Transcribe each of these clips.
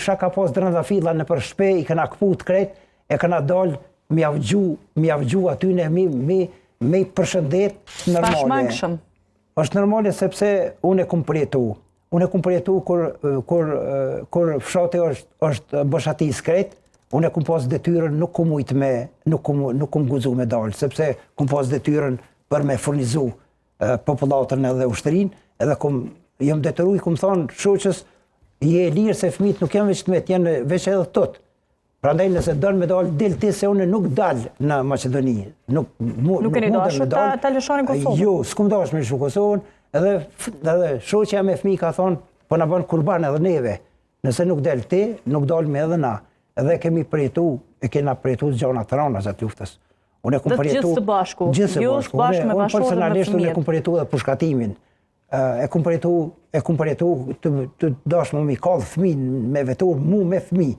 shka ka pas drëndafilla në për shpe, i këna këput krejt, e këna dalë mi avgju atyne, mi përshëndet normale. Pashmangshëm. Është normale sepse unë e kum përjetu. Unë e kum përjetu kur fshati është bëshatis krejt, unë e kum pas detyrën, nuk kum ujtë me, nuk kum guzu me dalë, sepse kum pas detyrën për me furnizu popullatën edhe ushtërinë, edhe jam detyru i kum thonë shoqës, je lirë se fëmijët nuk janë veç të met, janë veç edhe tëtë. Prandaj nëse dënë me dalë, del ti se unë nuk dalë në Macedoni. Nuk e një dashur ta lëshoni Kosovën? Jo, s'kum dashur me lëshu Kosovën, edhe shoqja me fëmijë ka thonë, po na bën kurban edhe neve. Nëse nuk del ti, nuk dalëme edhe na. Edhe kemi kena përjetu gjana të rana gjatë luftës. Unë e kum përjetu gjithë së bashku. Unë personalisht unë e kum përjetu edhe pushkatimin. E kum përjetu të dashmë mi kallë fëmijë me vetur, mu me fëmijë.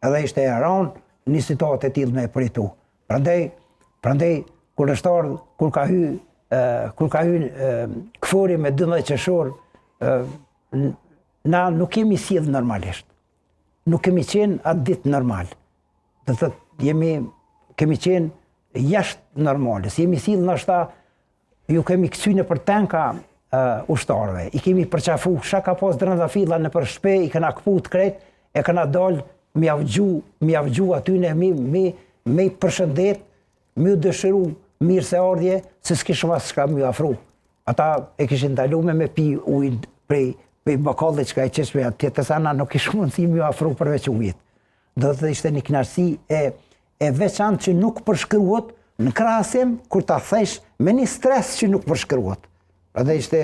Edhe ishte e ranë një situatë e tillë me përjetu. Prandaj kur është ardhur, kur ka hy këfori me 12 qershor, na nuk kemi sjellë normalisht. Nuk kemi qenë atë ditë normal. Do thotë kemi qenë jashtë normales. Jemi sjellë ndoshta ju kemi kthyer për tenka ushtarëve. I kemi përqafu, shka ka pas drëndafilla në për shpe, i këna këput krejt, e këna dalë mi avgju atyne, mi përshëndet, mi u dëshiru mirë se ardhje, se s'kishëm asë shka mi afru. Ata e kishin ndalume me pi ujnë prej bakallit që ka e qeshme atje, të sana nuk kishë mundësi mi afru përveç ujit. Do të ishte një knarësi e veçantë që nuk përshkruhet në krahasim kur ta thesh me një stres që nuk përshkruhet. Edhe ishte